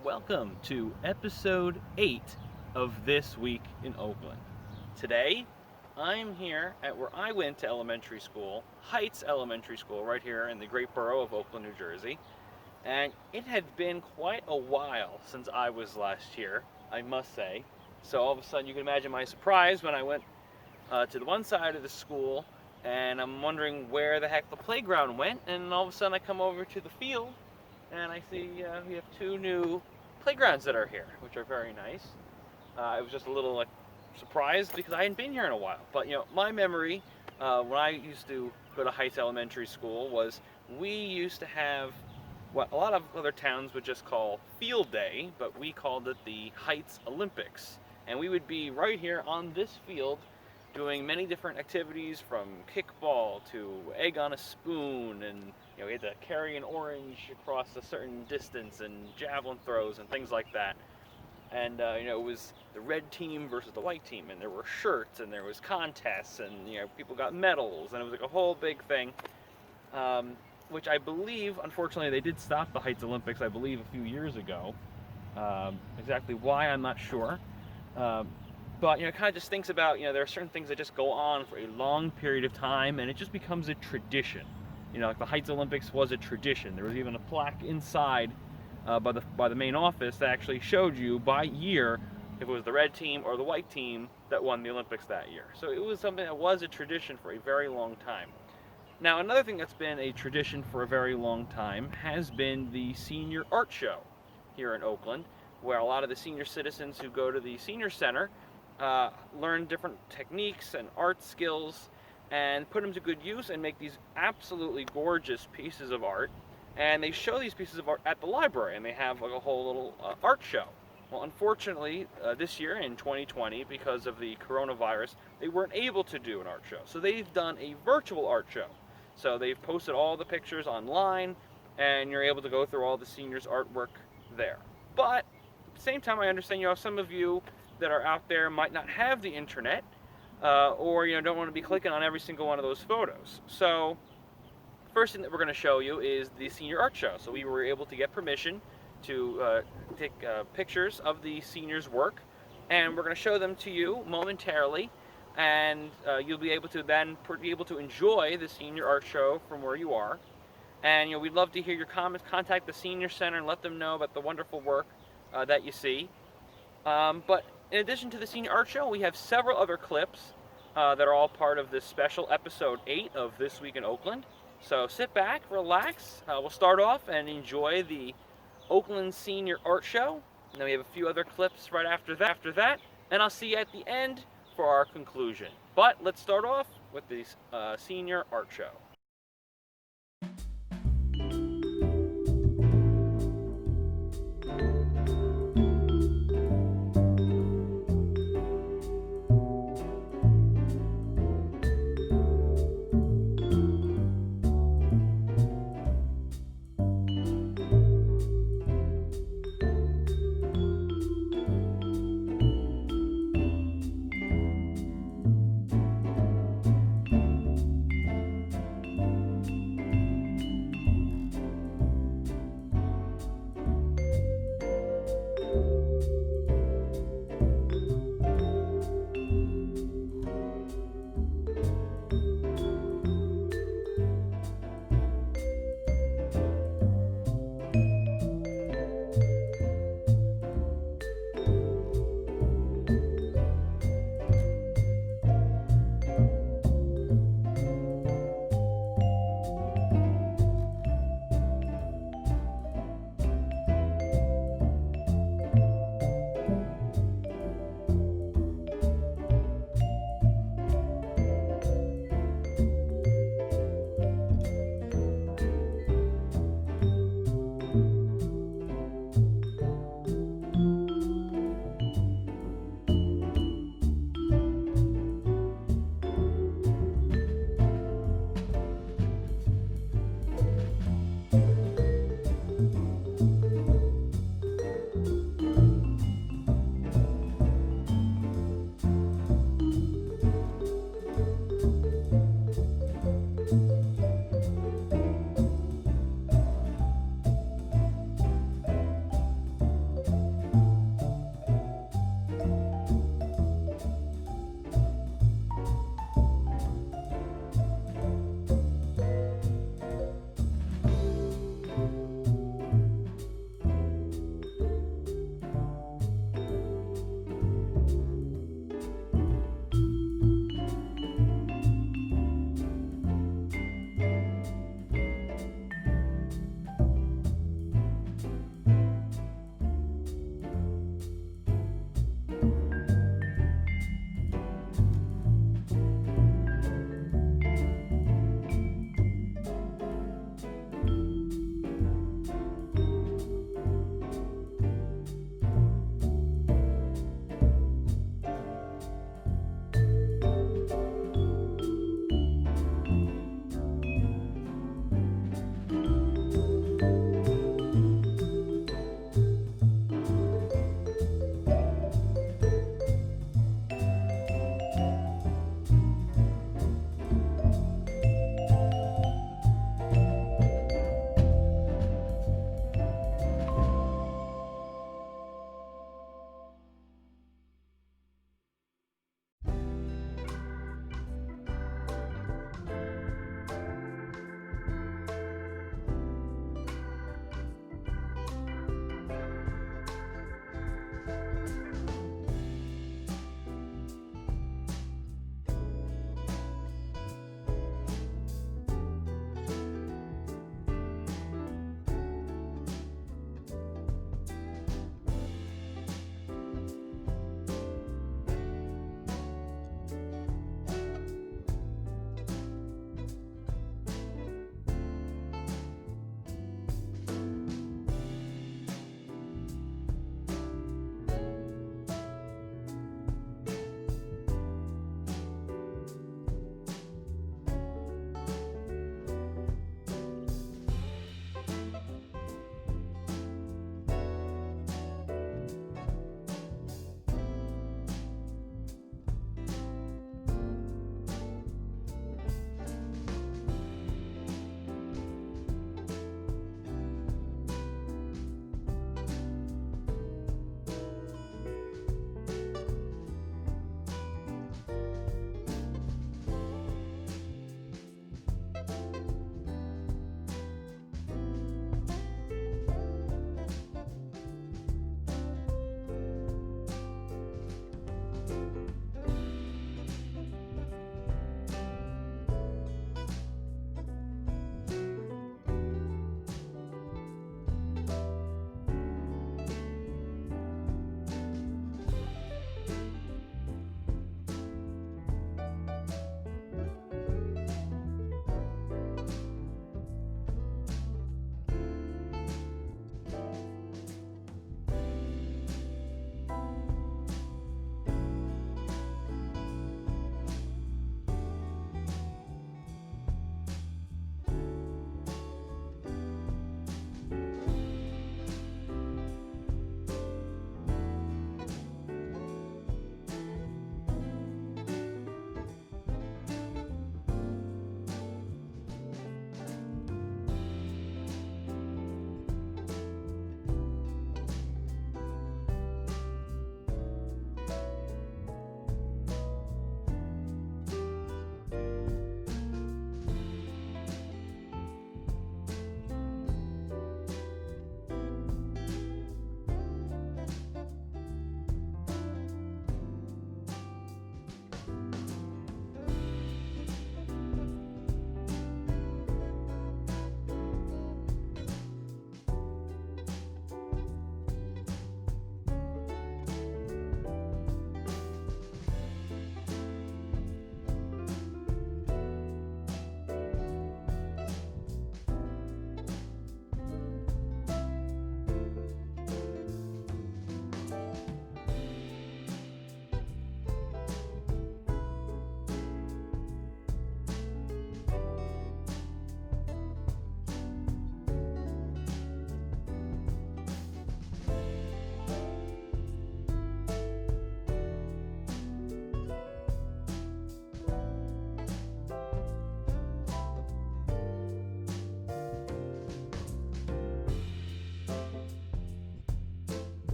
and welcome to episode 8 of This Week in Oakland. Today, I'm here at where I went to elementary school, Heights Elementary School, right here in the great borough of Oakland, New Jersey. And it had been quite a while since I was last here, I must say. So all of a sudden, you can imagine my surprise when I went to the one side of the school, and I'm wondering where the heck the playground went, and all of a sudden I come over to the field, and I see we have 2 new playgrounds that are here, which are very nice. I was just a little surprised because I hadn't been here in a while. But my memory when I used to go to Heights Elementary School was we used to have what a lot of other towns would just call field day, but we called it the Heights Olympics. And we would be right here on this field doing many different activities, from kickball to egg on a spoon, and we had to carry an orange across a certain distance, and javelin throws and things like that. And it was the red team versus the white team, and there were shirts, and there was contests, and people got medals, and it was like a whole big thing. Which I believe, unfortunately, they did stop the Heights Olympics, I believe, a few years ago. Exactly why, I'm not sure. But it kind of just thinks about, there are certain things that just go on for a long period of time, and it just becomes a tradition. Like the Heights Olympics was a tradition. There was even a plaque inside by the main office that actually showed you by year if it was the red team or the white team that won the Olympics that year. So it was something that was a tradition for a very long time. Now, another thing that's been a tradition for a very long time has been the senior art show here in Oakland, where a lot of the senior citizens who go to the senior center learn different techniques and art skills and put them to good use and make these absolutely gorgeous pieces of art. And they show these pieces of art at the library, and they have like a whole little art show. Well, unfortunately, this year in 2020, because of the coronavirus, they weren't able to do an art show. So they've done a virtual art show. So they've posted all the pictures online, and you're able to go through all the seniors' artwork there. But at the same time, I understand some of you that are out there might not have the internet, or don't want to be clicking on every single one of those photos. So first thing that we're going to show you is the senior art show. So we were able to get permission to take pictures of the seniors' work, and we're going to show them to you momentarily, and you'll be able to then enjoy the senior art show from where you are. And we'd love to hear your comments. Contact the senior center and let them know about the wonderful work that you see. But in addition to the senior art show, we have several other clips that are all part of this special episode 8 of This Week in Oakland. So sit back, relax. We'll start off and enjoy the Oakland Senior Art Show. And then we have a few other clips right after that. And I'll see you at the end for our conclusion. But let's start off with the Senior Art Show.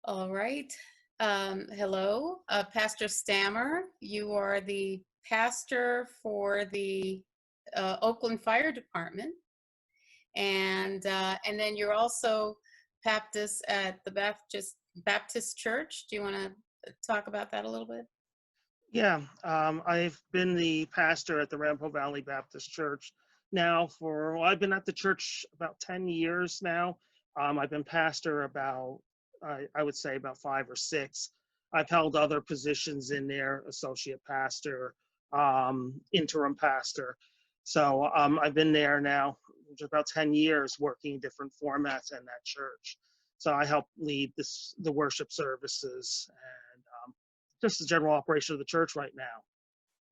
All right. Hello, Pastor Stammer. You are the pastor for the Oakland Fire Department, and then you're also Baptist at the Baptist Church. Do you want to talk about that a little bit? Yeah, I've been the pastor at the Rampo Valley Baptist Church now well, I've been at the church about 10 years now. I've been pastor about, I would say about 5 or 6. I've held other positions in there, associate pastor, interim pastor. So I've been there now just about 10 years working different formats in that church. So I help lead the worship services and just the general operation of the church right now.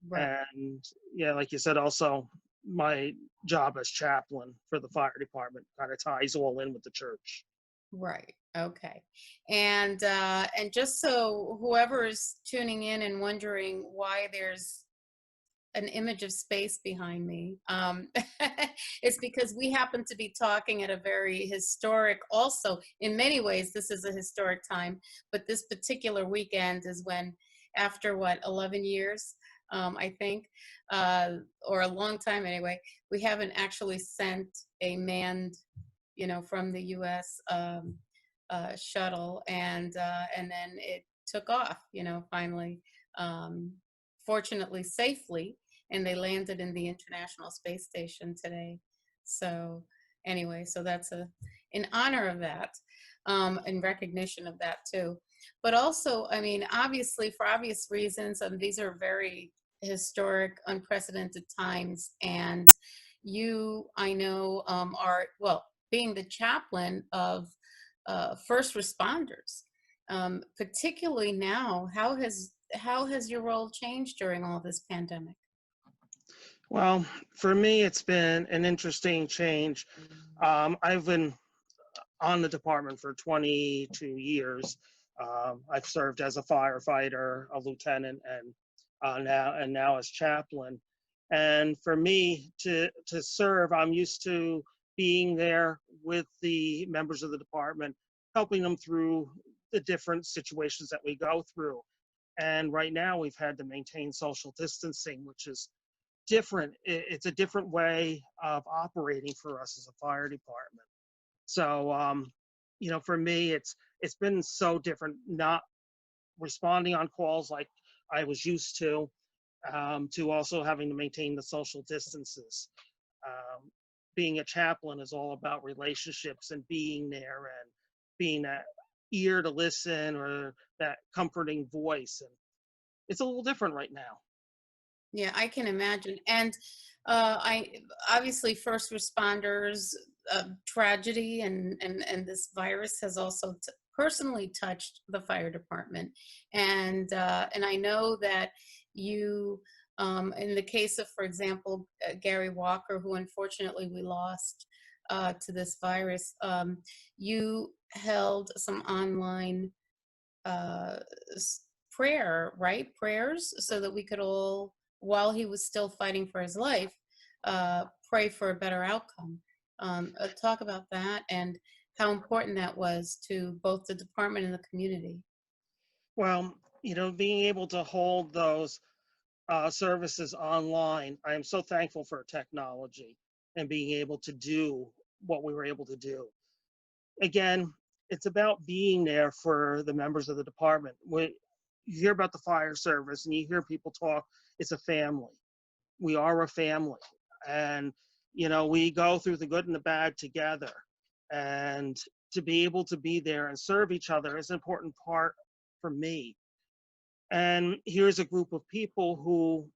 Right. And yeah, like you said, also my job as chaplain for the fire department kind of ties all in with the church. Right. Okay. And just so whoever is tuning in and wondering why there's an image of space behind me. It's because we happen to be talking at a very historic, also, in many ways, this is a historic time, but this particular weekend is when, after what, 11 years, I think, or a long time anyway, we haven't actually sent a manned, from the US shuttle, and then it took off, finally, um, fortunately safely, and they landed in the International Space Station today. So anyway, so that's in honor of that, in recognition of that too. But also, I mean, obviously, for obvious reasons, these are very historic, unprecedented times, and you, I know, are, well, being the chaplain of first responders, particularly now. How has your role changed during all this pandemic? Well, for me, it's been an interesting change. I've been on the department for 22 years. I've served as a firefighter, a lieutenant, and now as chaplain. And for me to serve, I'm used to being there with the members of the department, helping them through the different situations that we go through. And right now, we've had to maintain social distancing, which is different. It's a different way of operating for us as a fire department. So, for me, it's been so different not responding on calls like I was used to also having to maintain the social distances. Um, Being a chaplain is all about relationships and being there and being that ear to listen or that comforting voice. And it's a little different right now. Yeah, I can imagine. And I obviously first responders tragedy and this virus has also personally touched the fire department. And I know that you, in the case of, for example, Gary Walker, who unfortunately we lost to this virus, you held some online uh, prayer, right? Prayers, so that we could all, while he was still fighting for his life, pray for a better outcome. Talk about that and how important that was to both the department and the community. Well, being able to hold those services online, I am so thankful for technology and being able to do what we were able to do. Again, it's about being there for the members of the department. When you hear about the fire service and you hear people talk, it's a family. We are a family. And, we go through the good and the bad together. And to be able to be there and serve each other is an important part for me. And here's a group of people who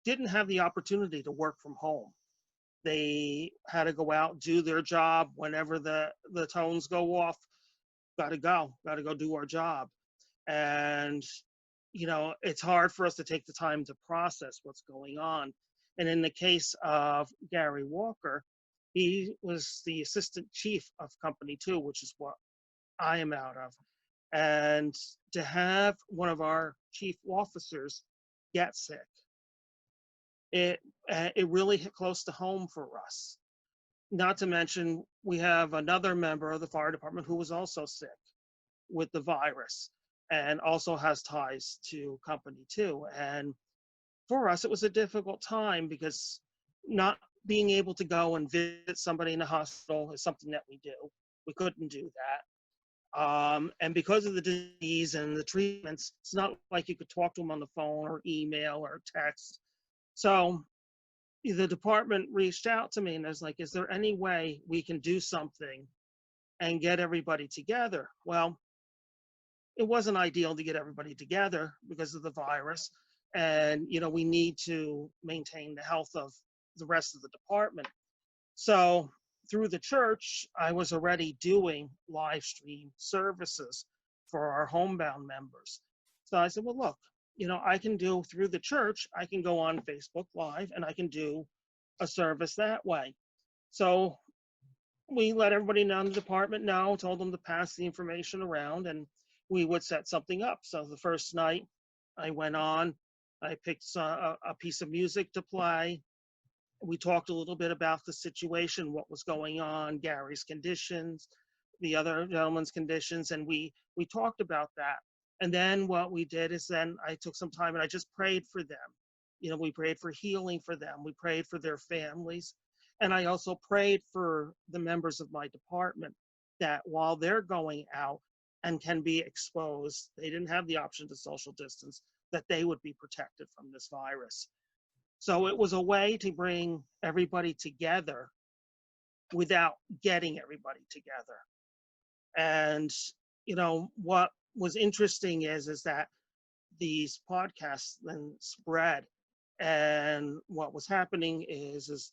didn't have the opportunity to work from home. They had to go out, do their job whenever the tones go off. Got to go do our job. And, it's hard for us to take the time to process what's going on. And in the case of Gary Walker, he was the assistant chief of Company 2, which is what I am out of. And to have one of our chief officers get sick, it it really hit close to home for us. Not to mention, we have another member of the fire department who was also sick. with the virus and also has ties to company too. And for us, it was a difficult time because not being able to go and visit somebody in the hospital is something that we do. We couldn't do that. And because of the disease and the treatments, it's not like you could talk to them on the phone or email or text. So the department reached out to me and I was like, is there any way we can do something and get everybody together? Well, it wasn't ideal to get everybody together because of the virus. And, we need to maintain the health of the rest of the department. So through the church, I was already doing live stream services for our homebound members. So I said, well, look, I can do through the church, I can go on Facebook Live and I can do a service that way. So we let everybody know in the department know, told them to pass the information around and we would set something up. So the first night I went on, I picked a piece of music to play. We talked a little bit about the situation, what was going on, Gary's conditions, the other gentleman's conditions, and we talked about that. And then what we did is then I took some time and I just prayed for them. We prayed for healing for them. We prayed for their families. And I also prayed for the members of my department that while they're going out and can be exposed, they didn't have the option to social distance, that they would be protected from this virus. So it was a way to bring everybody together without getting everybody together. And, what was interesting is that these podcasts then spread. And what was happening is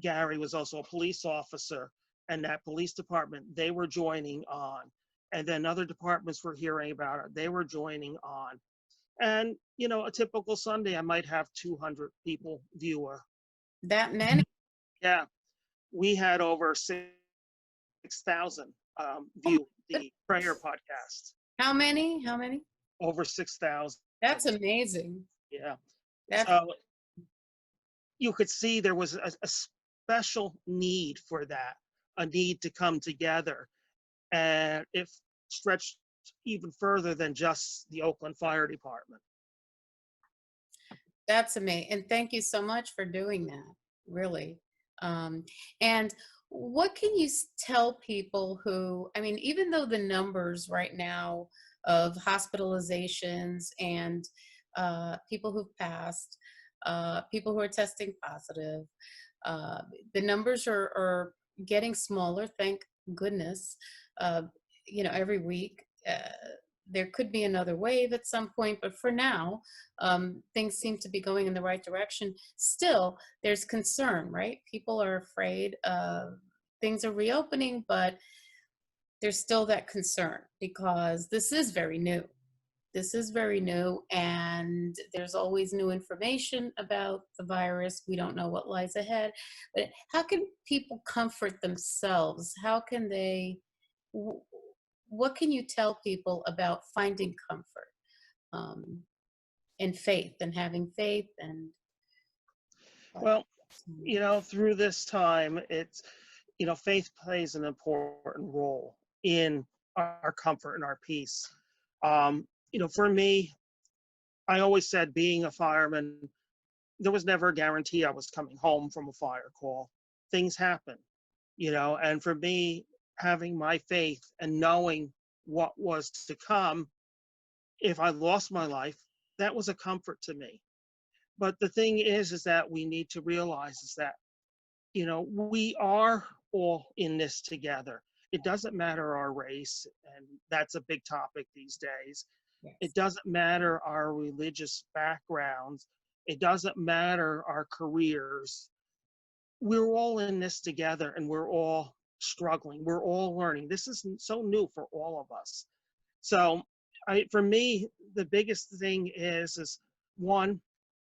Gary was also a police officer, and that police department, they were joining on. And then other departments were hearing about it. They were joining on. And, a typical Sunday, I might have 200 people view That many? Yeah, we had over 6,000 view the prayer podcast. How many? How many? Over 6,000. That's amazing. Yeah. That's So you could see there was a special need for that, a need to come together. And it stretched even further than just the Oakland Fire Department. That's amazing. And thank you so much for doing that, really. And what can you tell people who, even though the numbers right now of hospitalizations and people who've passed, people who are testing positive, the numbers are getting smaller, thank goodness. Every week. There could be another wave at some point, but for now, things seem to be going in the right direction. Still, there's concern, right? People are afraid. Things are reopening, but there's still that concern because this is very new. This is very new, and there's always new information about the virus. We don't know what lies ahead. But how can people comfort themselves? How can they? What can you tell people about finding comfort and faith and having faith and Well, through this time, it's, faith plays an important role in our comfort and our peace. For me, I always said being a fireman, there was never a guarantee I was coming home from a fire call. Things happen, and for me, having my faith and knowing what was to come, if I lost my life, that was a comfort to me. But the thing is that we need to realize is that, we are all in this together. It doesn't matter our race, and that's a big topic these days. yes. It doesn't matter our religious backgrounds. It doesn't matter our careers. We're all in this together and we're all struggling. We're all learning. This is so new for all of us. So for me, the biggest thing is one,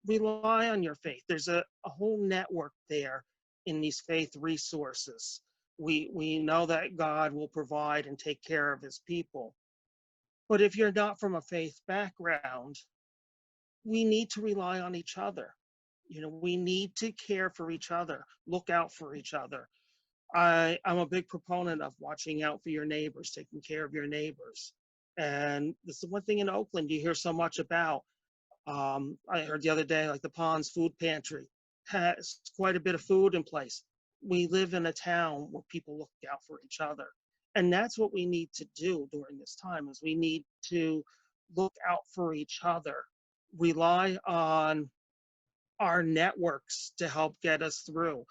rely on your faith. There's a whole network there in these faith resources. We know that God will provide and take care of his people. But if you're not from a faith background, we need to rely on each other. We need to care for each other, look out for each other. I'm a big proponent of watching out for your neighbors, taking care of your neighbors. And this is one thing in Oakland you hear so much about. I heard the other day, like the Ponds Food Pantry has quite a bit of food in place. We live in a town where people look out for each other. And that's what we need to do during this time is we need to look out for each other, rely on our networks to help get us through.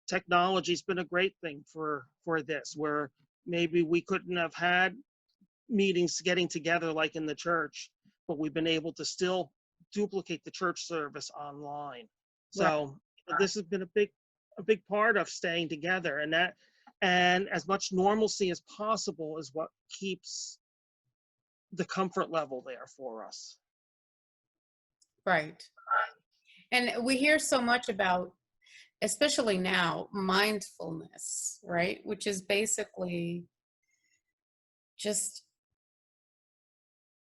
Technology's been a great thing for this, where maybe we couldn't have had meetings getting together like in the church, but we've been able to still duplicate the church service online. Right. So this has been a big part of staying together, and as much normalcy as possible is what keeps the comfort level there for us. Right. And we hear so much about, especially now, mindfulness, right? Which is basically just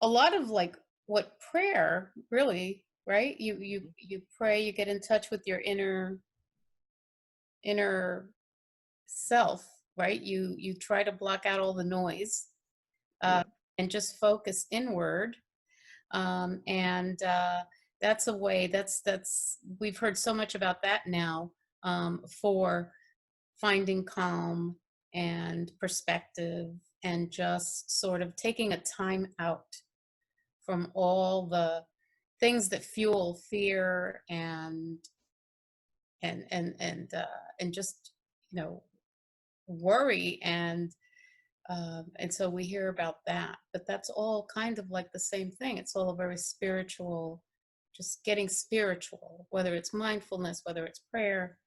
a lot of like what prayer really, right? You pray, you get in touch with your inner self, right? You try to block out all the noise, Yeah. uh, and just focus inward. And that's a way. That's we've heard so much about that now, for finding calm and perspective, and just sort of taking a time out from all the things that fuel fear and just, worry, and so we hear about that, but that's all kind of like the same thing. It's all very spiritual, just getting spiritual, whether it's mindfulness, whether it's prayer.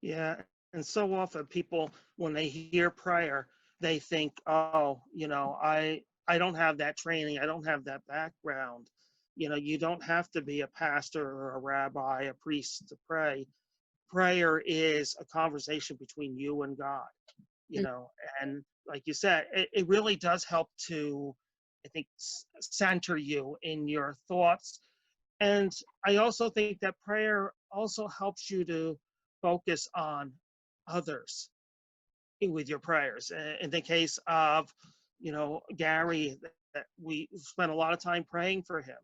Yeah. And so often people, when they hear prayer, they think, oh, I don't have that training. I don't have that background. You don't have to be a pastor or a rabbi, a priest to pray. Prayer is a conversation between you and God, Mm. and like you said, it really does help to, I think, center you in your thoughts. And I also think that prayer also helps you to focus on others with your prayers. In the case of, Gary, that we spent a lot of time praying for him.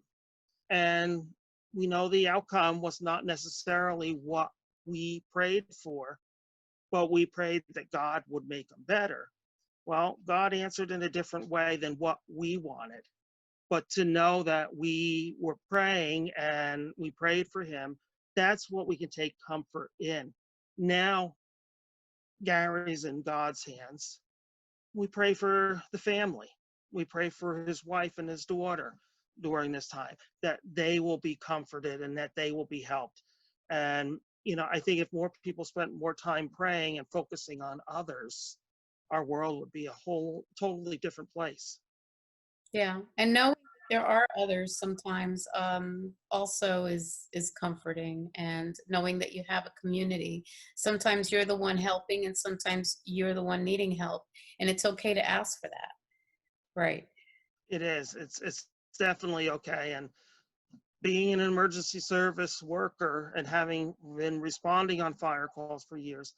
And we know the outcome was not necessarily what we prayed for, but we prayed that God would make him better. Well, God answered in a different way than what we wanted. But to know that we were praying and we prayed for him, that's what we can take comfort in. Now, Gary's in God's hands. We pray for the family. We pray for his wife and his daughter during this time, that they will be comforted and that they will be helped. And, I think if more people spent more time praying and focusing on others, our world would be a whole totally different place. Yeah, and knowing that there are others sometimes, also is comforting, and knowing that you have a community. Sometimes you're the one helping, and sometimes you're the one needing help, and it's okay to ask for that. Right. It is. It's definitely okay. And being an emergency service worker and having been responding on fire calls for years,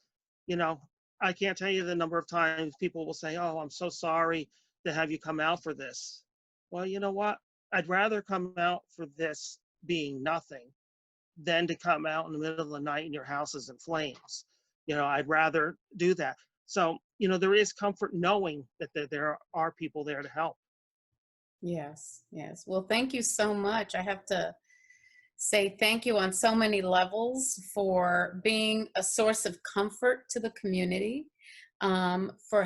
you know, I can't tell you the number of times people will say, "Oh, I'm so sorry to have you come out for this." Well, you know what? I'd rather come out for this being nothing than to come out in the middle of the night and your house is in flames. I'd rather do that. So, there is comfort knowing that there are people there to help. Yes, yes. Well, thank you so much. I have to say thank you on so many levels for being a source of comfort to the community, for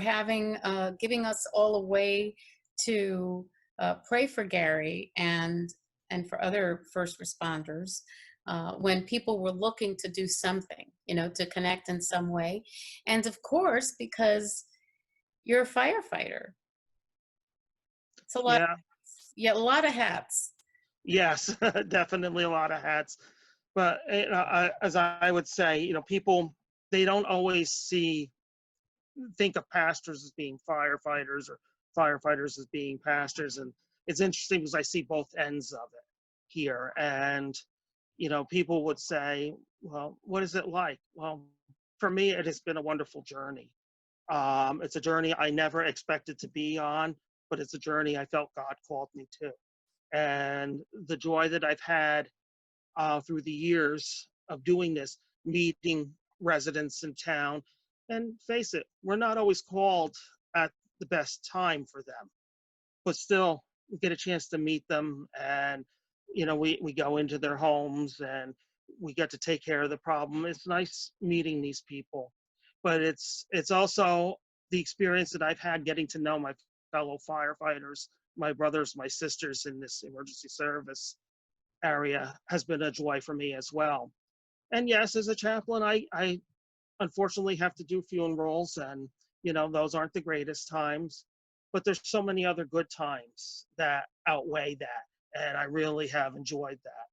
giving us all a way to pray for Gary and for other first responders, when people were looking to do something, to connect in some way, and of course because you're a firefighter. It's a lot. Yeah. Yeah, a lot of hats. Yes, definitely a lot of hats. But as I would say, people, they don't always think of pastors as being firefighters or firefighters as being pastors. And it's interesting because I see both ends of it here. And, people would say, well, what is it like? Well, for me, it has been a wonderful journey. It's a journey I never expected to be on, but it's a journey I felt God called me to. And the joy that I've had through the years of doing this, meeting residents in town, and face it, we're not always called at the best time for them, but still we get a chance to meet them, and we go into their homes and we get to take care of the problem. It's nice meeting these people, but it's also the experience that I've had getting to know my fellow firefighters, my brothers, my sisters in this emergency service area has been a joy for me as well. And yes, as a chaplain, I unfortunately have to do funerals, and those aren't the greatest times, but there's so many other good times that outweigh that, and I really have enjoyed that.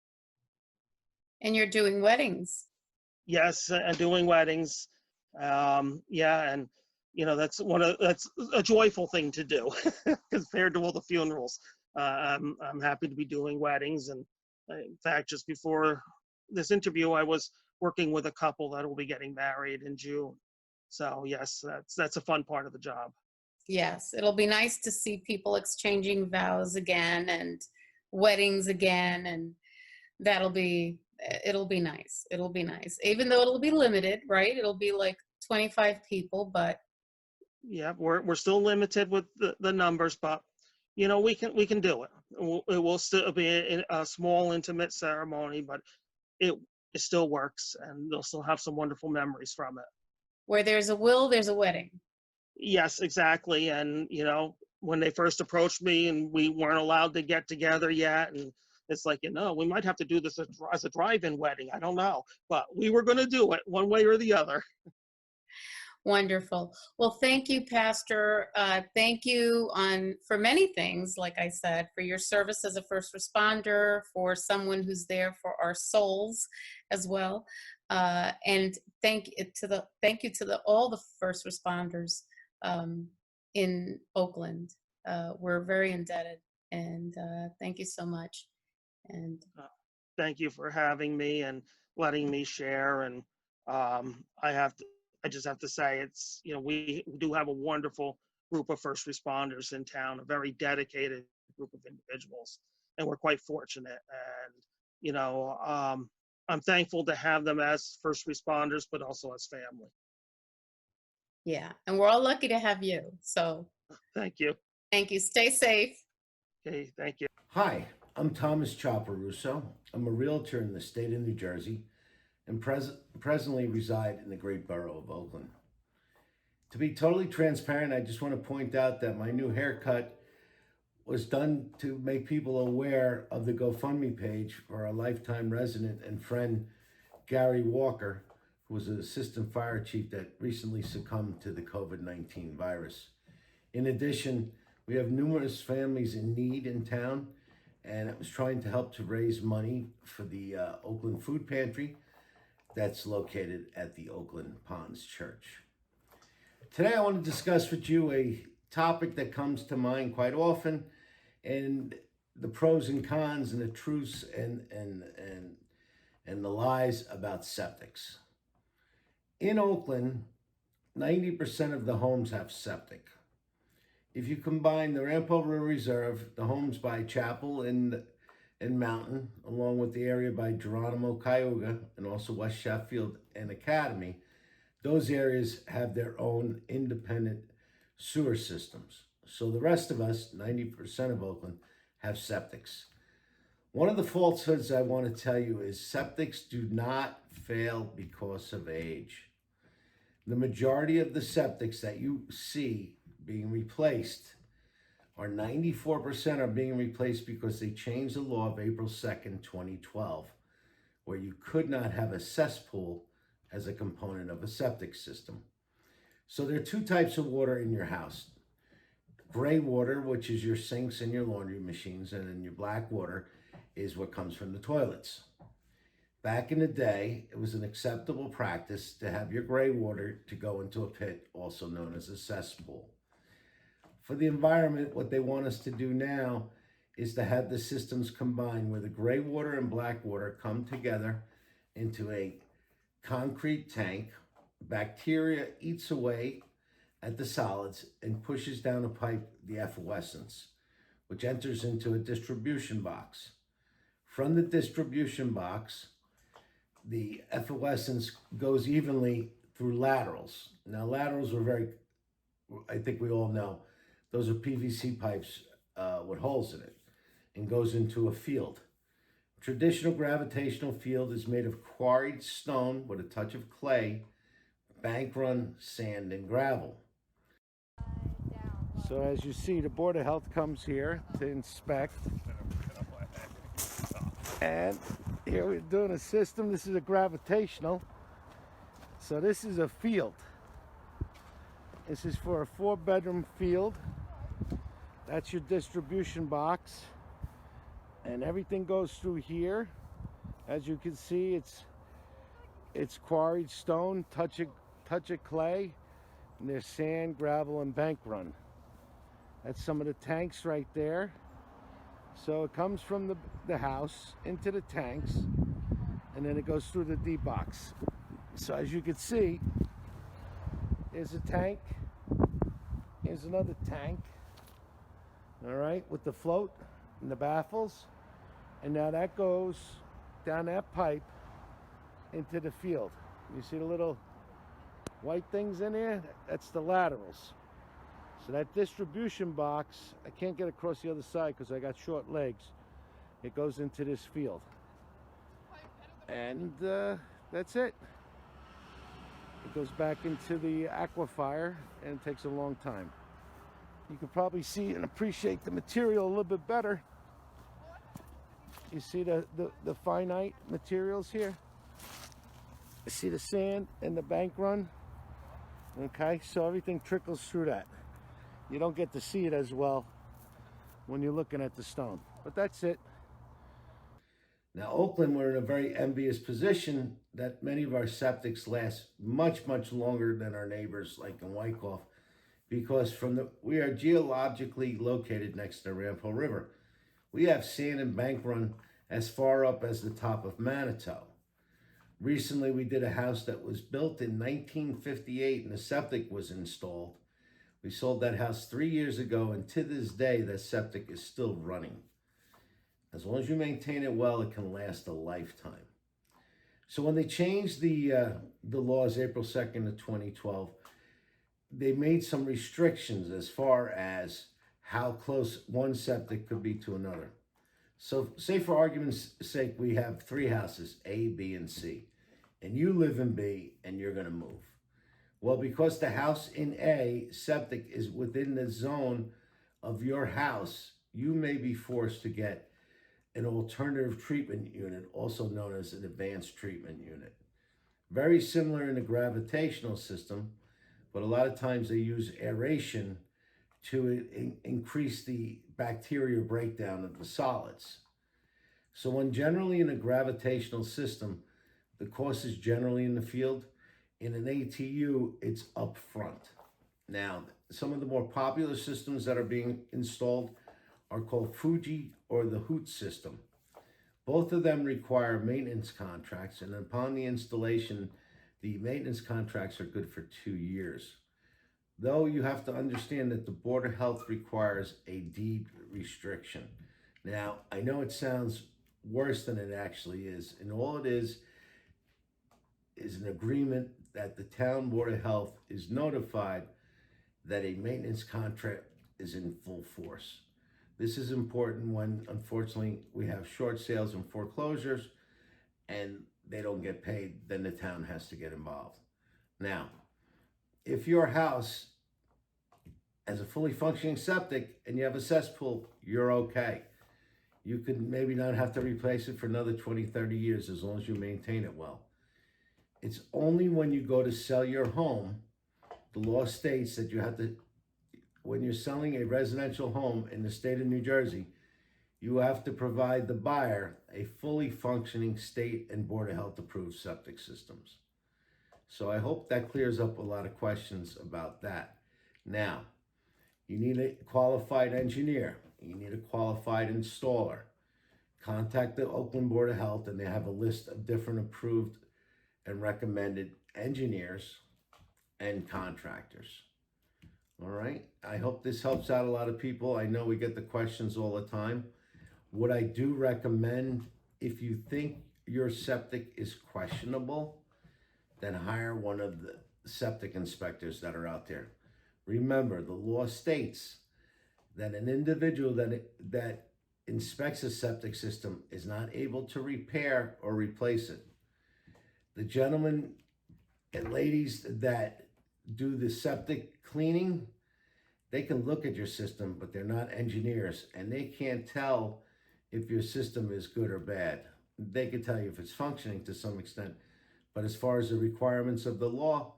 And you're doing weddings. Yes, and doing weddings, yeah, and that's a joyful thing to do compared to all the funerals. I'm happy to be doing weddings, and in fact, just before this interview, I was working with a couple that will be getting married in June. So yes, that's a fun part of the job. Yes, it'll be nice to see people exchanging vows again and weddings again, and it'll be nice. It'll be nice. Even though it'll be limited, right? It'll be like 25 people, but Yeah, we're still limited with the numbers, but we can do it. It will still be a small, intimate ceremony, but it still works, and they'll still have some wonderful memories from it. where there's a will, there's a wedding. Yes, exactly. And when they first approached me, and we weren't allowed to get together yet, and it's like, we might have to do this as a drive-in wedding. I don't know, but we were going to do it one way or the other. Wonderful. Well, thank you, Pastor. Thank you for many things, like I said, for your service as a first responder, for someone who's there for our souls as well. And thank you to all the first responders in Oakland. We're very indebted, and thank you so much. And Thank you for having me and letting me share. And I just have to say, it's we do have a wonderful group of first responders in town, a very dedicated group of individuals, and we're quite fortunate. And I'm thankful to have them as first responders, but also as family. yeah, and we're all lucky to have you. So Thank you. thank you. Stay safe. Okay, thank you. Hi, I'm Thomas Chopper Russo. I'm a realtor in the state of New Jersey and presently reside in the great borough of Oakland. To be totally transparent, I just want to point out that my new haircut was done to make people aware of the GoFundMe page for our lifetime resident and friend, Gary Walker, who was an assistant fire chief that recently succumbed to the COVID-19 virus. In addition, we have numerous families in need in town, and it was trying to help to raise money for the Oakland Food Pantry that's located at the Oakland Ponds Church. Today I want to discuss with you a topic that comes to mind quite often, and the pros and cons and the truths and the lies about septics. In Oakland, 90% of the homes have septic. If you combine the Rampo River Reserve, the homes by Chapel and Mountain, along with the area by Geronimo Cayuga, and also West Sheffield and Academy, those areas have their own independent sewer systems. So the rest of us, 90% of Oakland, have septics. One of the falsehoods I want to tell you is septics do not fail because of age. The majority of the septics that you see being replaced are 94% are being replaced because they changed the law of April 2nd, 2012, where you could not have a cesspool as a component of a septic system. So there are two types of water in your house. Gray water, which is your sinks and your laundry machines, and then your black water is what comes from the toilets. Back in the day, it was an acceptable practice to have your gray water to go into a pit, also known as a cesspool. For the environment, what they want us to do now is to have the systems combined where the gray water and black water come together into a concrete tank. Bacteria eats away at the solids and pushes down a pipe the efflorescence, which enters into a distribution box. From the distribution box, the efflorescence goes evenly through laterals. Now, laterals are I think we all know, those are PVC pipes with holes in it, and goes into a field. Traditional gravitational field is made of quarried stone with a touch of clay, bank run, sand, and gravel. So as you see, the Board of Health comes here to inspect. And here we're doing a system. This is a gravitational. So this is a field. This is for a 4-bedroom field. That's your distribution box. And everything goes through here. As you can see, it's quarried stone, touch of clay, and there's sand, gravel, and bank run. That's some of the tanks right there. So it comes from the house into the tanks, and then it goes through the D box. So as you can see, there's a tank. Here's another tank. All right, with the float and the baffles. And now that goes down that pipe into the field. You see the little white things in there? That's the laterals. So that distribution box, I can't get across the other side because I got short legs. It goes into this field. And that's it. It goes back into the aquifer, and it takes a long time. You can probably see and appreciate the material a little bit better. You see the finite materials here? You see the sand and the bank run? Okay, so everything trickles through that. You don't get to see it as well when you're looking at the stone. But that's it. Now, Oakland, we're in a very envious position that many of our septics last much, much longer than our neighbors like in Wyckoff, because we are geologically located next to the Rampo River. We have sand and bank run as far up as the top of Manitou. Recently, we did a house that was built in 1958 and a septic was installed. We sold that house 3 years ago, and to this day, that septic is still running. As long as you maintain it well, it can last a lifetime. So when they changed the laws April 2nd of 2012, they made some restrictions as far as how close one septic could be to another. So say for argument's sake, we have 3 houses, A, B, and C, and you live in B and you're gonna move. Well, because the house in A septic is within the zone of your house, you may be forced to get an alternative treatment unit, also known as an advanced treatment unit. Very similar in the gravitational system, but a lot of times they use aeration to increase the bacteria breakdown of the solids. So when generally in a gravitational system, the cost is generally in the field. In an ATU, it's up front. Now, some of the more popular systems that are being installed are called Fuji or the Hoot system. Both of them require maintenance contracts, and upon the installation, the maintenance contracts are good for 2 years. Though you have to understand that the Board of Health requires a deed restriction. Now, I know it sounds worse than it actually is, and all it is an agreement that the town Board of Health is notified that a maintenance contract is in full force. This is important when, unfortunately, we have short sales and foreclosures and they don't get paid, then the town has to get involved. Now, if your house has a fully functioning septic and you have a cesspool, you're okay. You could maybe not have to replace it for another 20, 30 years as long as you maintain it well. It's only when you go to sell your home, the law states that you have to, when you're selling a residential home in the state of New Jersey, you have to provide the buyer a fully functioning state and Board of Health approved septic systems. So I hope that clears up a lot of questions about that. Now, you need a qualified engineer. You need a qualified installer. Contact the Oakland Board of Health and they have a list of different approved and recommended engineers and contractors. All right. I hope this helps out a lot of people. I know we get the questions all the time. What I do recommend, if you think your septic is questionable, then hire one of the septic inspectors that are out there. Remember, the law states that an individual that inspects a septic system is not able to repair or replace it. The gentlemen and ladies that do the septic cleaning, they can look at your system, but they're not engineers, and they can't tell if your system is good or bad. They can tell you if it's functioning to some extent, but as far as the requirements of the law,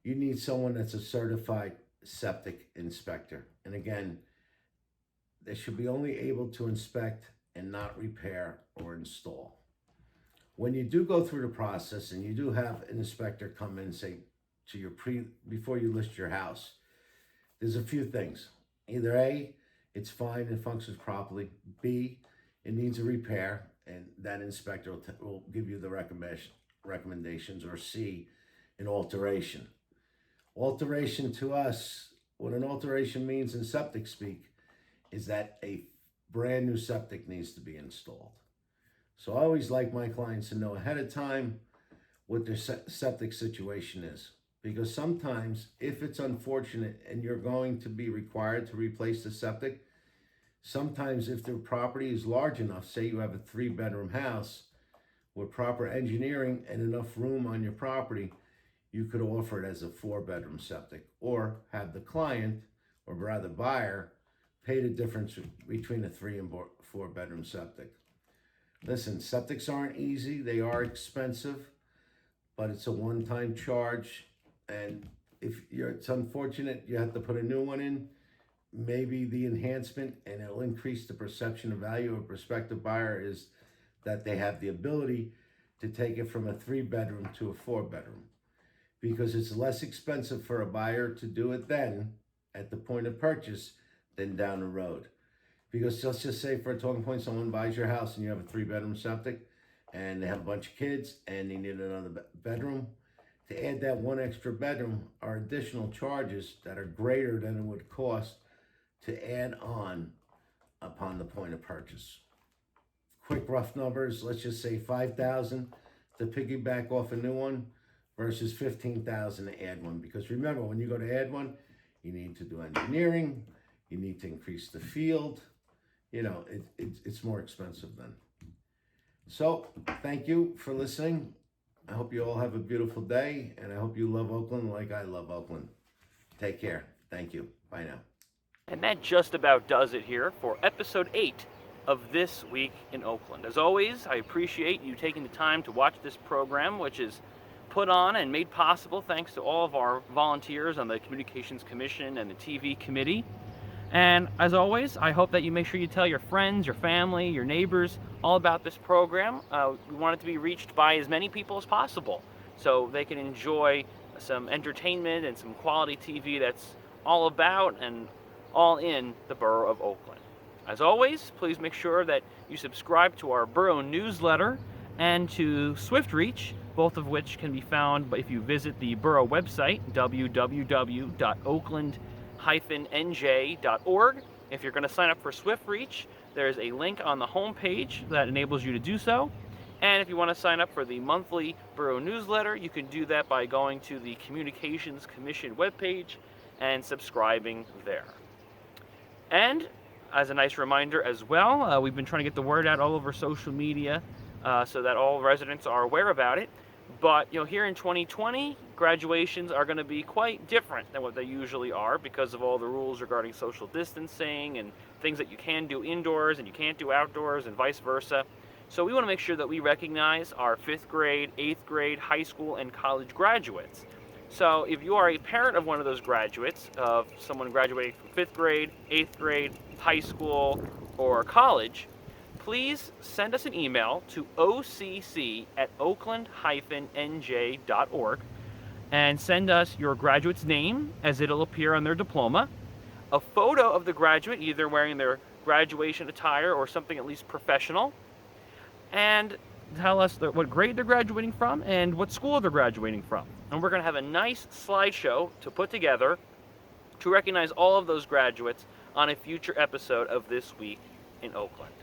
you need someone that's a certified septic inspector. And again, they should be only able to inspect and not repair or install. When you do go through the process and you do have an inspector come in and say to your before you list your house, there's a few things. Either A, it's fine and functions properly. B, it needs a repair, and that inspector will give you the recommendations. Or C, an alteration. Alteration to us, what an alteration means in septic speak, is that a brand new septic needs to be installed. So I always like my clients to know ahead of time what their septic situation is. Because sometimes, if it's unfortunate and you're going to be required to replace the septic, sometimes if the property is large enough, say you have a 3-bedroom house with proper engineering and enough room on your property, you could offer it as a 4-bedroom septic, or have the client, or rather buyer, pay the difference between a 3 and 4-bedroom septic. Listen, septics aren't easy, they are expensive, but it's a one-time charge. And if it's unfortunate you have to put a new one in, maybe the enhancement, and it'll increase the perception of value of a prospective buyer, is that they have the ability to take it from a 3-bedroom to a 4-bedroom, because it's less expensive for a buyer to do it then at the point of purchase than down the road. Because let's just say, for a talking point, someone buys your house and you have a 3-bedroom septic and they have a bunch of kids and they need another bedroom. To add that one extra bedroom are additional charges that are greater than it would cost to add on upon the point of purchase. Quick rough numbers, let's just say $5,000 to piggyback off a new one versus $15,000 to add one. Because remember, when you go to add one, you need to do engineering, you need to increase the field. You know, it's more expensive then. So thank you for listening. I hope you all have a beautiful day, and I hope you love Oakland like I love Oakland. Take care. Thank you. Bye now. And that just about does it here for episode 8 of This Week in Oakland. As always, I appreciate you taking the time to watch this program, which is put on and made possible thanks to all of our volunteers on the Communications Commission and the TV committee. And as always, I hope that you make sure you tell your friends, your family, your neighbors all about this program. We want it to be reached by as many people as possible so they can enjoy some entertainment and some quality TV that's all about and all in the borough of Oakland. As always, please make sure that you subscribe to our borough newsletter and to SwiftReach, both of which can be found if you visit the borough website, www.oakland-nj.org. If you're going to sign up for SwiftReach, there's a link on the homepage that enables you to do so. And if you want to sign up for the monthly borough newsletter, you can do that by going to the Communications Commission webpage and subscribing there. And as a nice reminder as well, we've been trying to get the word out all over social media so that all residents are aware about it. But here in 2020, graduations are going to be quite different than what they usually are because of all the rules regarding social distancing and things that you can do indoors and you can't do outdoors and vice versa. So we want to make sure that we recognize our 5th grade, 8th grade, high school, and college graduates. So if you are a parent of one of those graduates, of someone graduating from 5th grade, 8th grade, high school, or college, please send us an email to occ@oakland-nj.org and send us your graduate's name, as it'll appear on their diploma, a photo of the graduate, either wearing their graduation attire or something at least professional, and tell us what grade they're graduating from and what school they're graduating from. And we're going to have a nice slideshow to put together to recognize all of those graduates on a future episode of This Week in Oakland.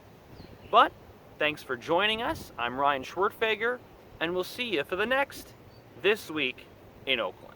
But thanks for joining us. I'm Ryan Schwertfeger, and we'll see you for the next This Week in Oakland.